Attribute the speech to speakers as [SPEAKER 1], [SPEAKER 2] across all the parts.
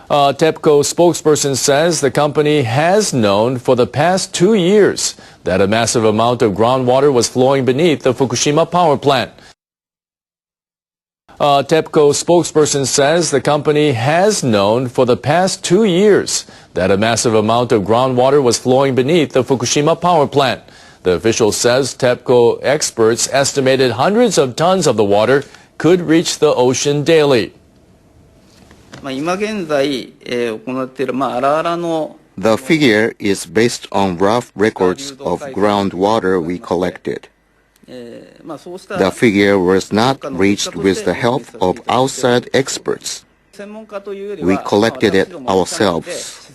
[SPEAKER 1] A TEPCO spokesperson says the company has known for the past 2 years that a massive amount of groundwater was flowing beneath the Fukushima power plant. A TEPCO spokesperson says the company has known for the past 2 years that a massive amount of groundwater was flowing beneath the Fukushima power plant. The official says TEPCO experts estimated hundreds of tons of the water could reach the ocean daily.
[SPEAKER 2] The figure is based on rough records of groundwater we collected. The figure was not reached with the help of outside experts. We collected it ourselves.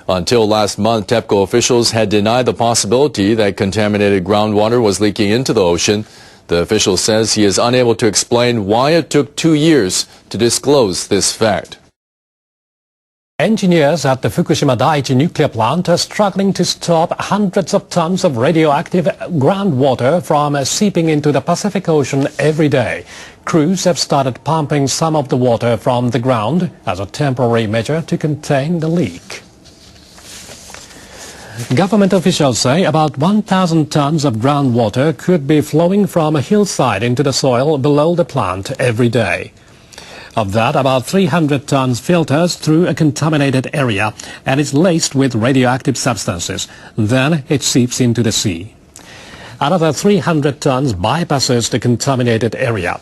[SPEAKER 1] Until last month, TEPCO officials had denied the possibility that contaminated groundwater was leaking into the ocean. The official says he is unable to explain why it took 2 years to disclose this fact.
[SPEAKER 3] Engineers at the Fukushima Daiichi nuclear plant are struggling to stop hundreds of tons of radioactive groundwater from seeping into the Pacific Ocean every day. Crews have started pumping some of the water from the ground as a temporary measure to contain the leak. Government officials say about 1,000 tons of groundwater could be flowing from a hillside into the soil below the plant every day. Of that, about 300 tons filters through a contaminated area and is laced with radioactive substances. Then it seeps into the sea. Another 300 tons bypasses the contaminated area.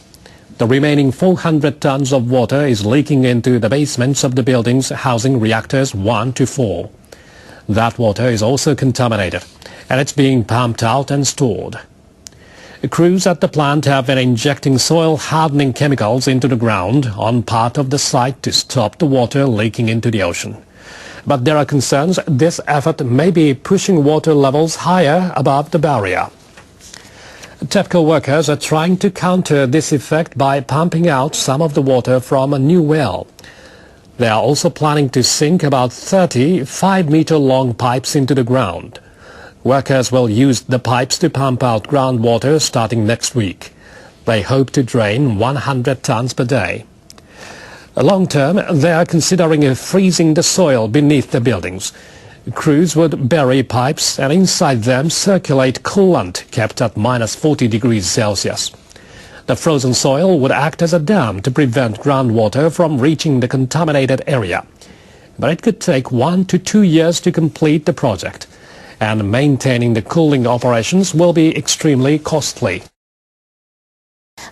[SPEAKER 3] The remaining 400 tons of water is leaking into the basements of the buildings housing reactors 1 to 4. That water is also contaminated, and it's being pumped out and stored. Crews at the plant have been injecting soil-hardening chemicals into the ground on part of the site to stop the water leaking into the ocean. But there are concerns this effort may be pushing water levels higher above the barrier. TEPCO workers are trying to counter this effect by pumping out some of the water from a new well. They are also planning to sink about 30 5-meter-long pipes into the ground. Workers will use the pipes to pump out groundwater starting next week. They hope to drain 100 tons per day. Long term, they are considering freezing the soil beneath the buildings. Crews would bury pipes and inside them circulate coolant kept at minus 40 degrees Celsius. The frozen soil would act as a dam to prevent groundwater from reaching the contaminated area. But it could take 1 to 2 years to complete the project, and maintaining the cooling operations will be extremely costly.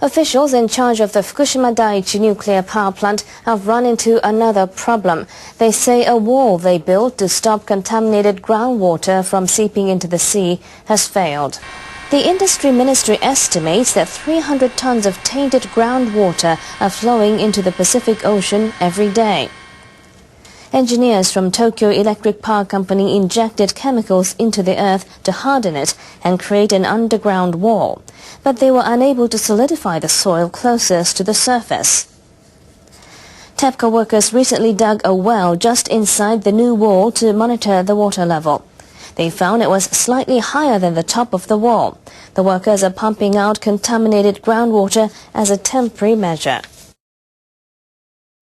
[SPEAKER 4] Officials in charge of the Fukushima Daiichi nuclear power plant have run into another problem. They say a wall they built to stop contaminated groundwater from seeping into the sea has failed. The industry ministry estimates that 300 tons of tainted groundwater are flowing into the Pacific Ocean every day. Engineers from Tokyo Electric Power Company injected chemicals into the earth to harden it and create an underground wall, but they were unable to solidify the soil closest to the surface. TEPCO workers recently dug a well just inside the new wall to monitor the water level. They found it was slightly higher than the top of the wall. The workers are pumping out contaminated groundwater as a temporary measure.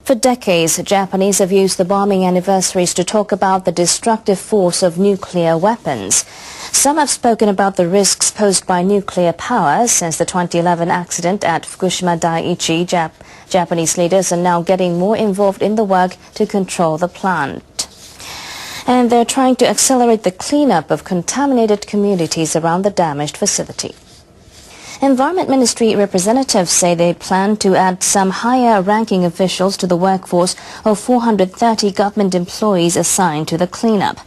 [SPEAKER 4] For decades, Japanese have used the bombing anniversaries to talk about the destructive force of nuclear weapons. Some have spoken about the risks posed by nuclear power since the 2011 accident at Fukushima Daiichi. Japanese leaders are now getting more involved in the work to control the plant. And they're trying to accelerate the cleanup of contaminated communities around the damaged facility. Environment Ministry representatives say they plan to add some higher-ranking officials to the workforce of 430 government employees assigned to the cleanup.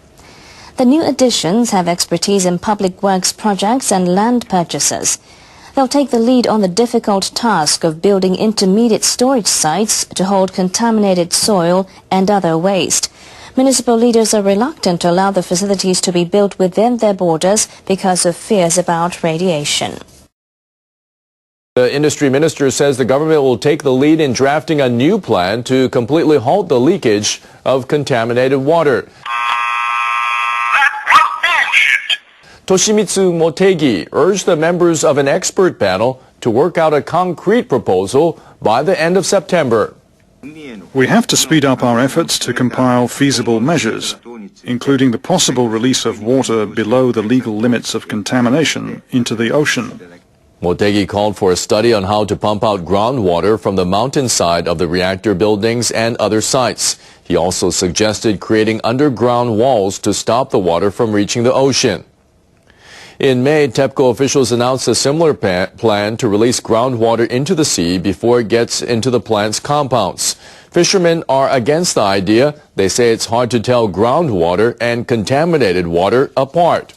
[SPEAKER 4] The new additions have expertise in public works projects and land purchases. They'll take the lead on the difficult task of building intermediate storage sites to hold contaminated soil and other waste. Municipal leaders are reluctant to allow the facilities to be built within their borders because of fears about radiation.
[SPEAKER 1] The industry minister says the government will take the lead in drafting a new plan to completely halt the leakage of contaminated water. Toshimitsu Motegi urged the members of an expert panel to work out a concrete proposal by the end of September.
[SPEAKER 5] We have to speed up our efforts to compile feasible measures, including the possible release of water below the legal limits of contamination into the ocean.
[SPEAKER 1] Motegi called for a study on how to pump out groundwater from the mountainside of the reactor buildings and other sites. He also suggested creating underground walls to stop the water from reaching the ocean. In May, TEPCO officials announced a similar plan to release groundwater into the sea before it gets into the plant's compounds. Fishermen are against the idea. They say it's hard to tell groundwater and contaminated water apart.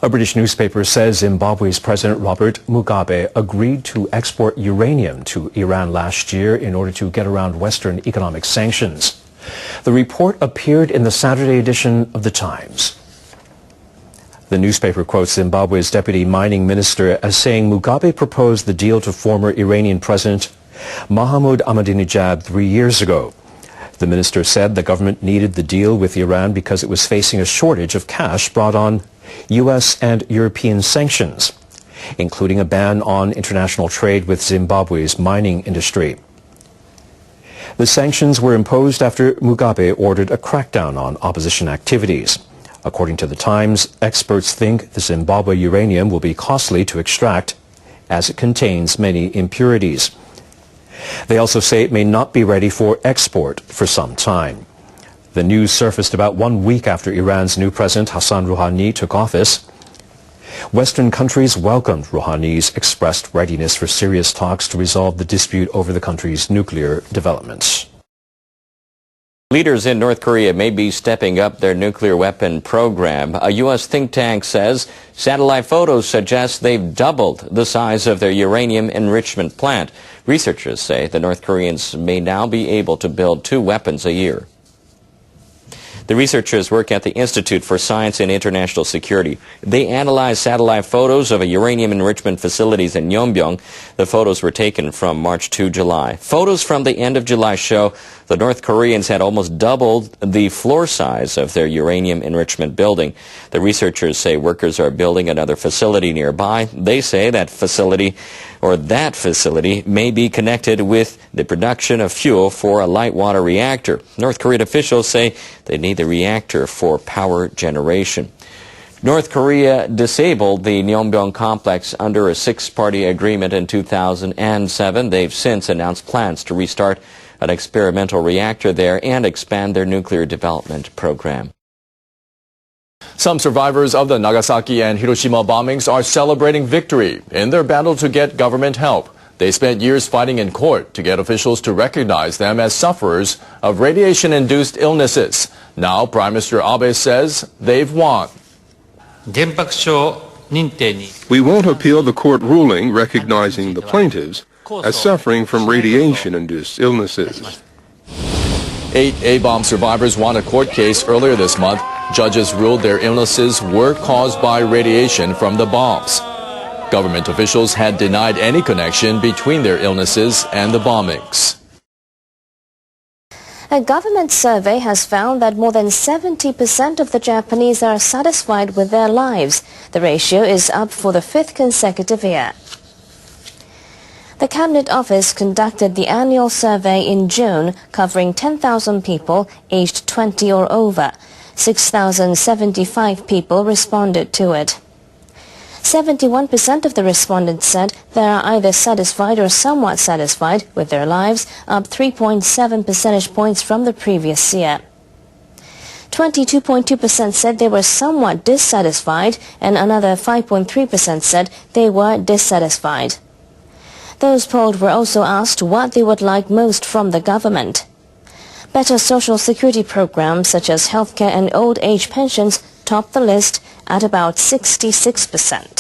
[SPEAKER 6] A British newspaper says Zimbabwe's President Robert Mugabe agreed to export uranium to Iran last year in order to get around Western economic sanctions. The report appeared in the Saturday edition of The Times. The newspaper quotes Zimbabwe's deputy mining minister as saying Mugabe proposed the deal to former Iranian President Mohammad Ahmadinejad 3 years ago. The minister said the government needed the deal with Iran because it was facing a shortage of cash brought on U.S. and European sanctions, including a ban on international trade with Zimbabwe's mining industry. The sanctions were imposed after Mugabe ordered a crackdown on opposition activities. According to The Times, experts think the Zimbabwe uranium will be costly to extract as it contains many impurities. They also say it may not be ready for export for some time. The news surfaced about 1 week after Iran's new president Hassan Rouhani took office. Western countries welcomed Rouhani's expressed readiness for serious talks to resolve the dispute over the country's nuclear developments.
[SPEAKER 7] Leaders in North Korea may be stepping up their nuclear weapon program. A U.S. think tank says satellite photos suggest they've doubled the size of their uranium enrichment plant. Researchers say the North Koreans may now be able to build 2 weapons a year. The researchers work at the Institute for Science and International Security. They analyzed satellite photos of a uranium enrichment facilities in Yeonbyong. The photos were taken from March to July. Photos from the end of July show the North Koreans had almost doubled the floor size of their uranium enrichment building. The researchers say workers are building another facility nearby. They say that facility may be connected with the production of fuel for a light water reactor. North Korean officials say they need the reactor for power generation. North Korea disabled the Yeonbyong complex under a 6-party agreement in 2007. They've since announced plans to restart an experimental reactor there and expand their nuclear development program.
[SPEAKER 1] Some survivors of the Nagasaki and Hiroshima bombings are celebrating victory in their battle to get government help. They spent years fighting in court to get officials to recognize them as sufferers of radiation-induced illnesses. Now, Prime Minister Abe says they've won.
[SPEAKER 8] We won't appeal the court ruling recognizing the plaintiffs as suffering from radiation-induced illnesses.
[SPEAKER 1] 8 A-bomb survivors won a court case earlier this month. Judges ruled their illnesses were caused by radiation from the bombs. Government officials had denied any connection between their illnesses and the bombings.
[SPEAKER 4] A government survey has found that more than 70% of the Japanese are satisfied with their lives. The ratio is up for the 5th consecutive year. The Cabinet Office conducted the annual survey in June, covering 10,000 people aged 20 or over. 6,075 people responded to it. 71% of the respondents said they are either satisfied or somewhat satisfied with their lives, up 3.7 percentage points from the previous year. 22.2% said they were somewhat dissatisfied, and another 5.3% said they were dissatisfied. Those polled were also asked what they would like most from the government. Better social security programs such as healthcare and old age pensions topped the list at about 66%.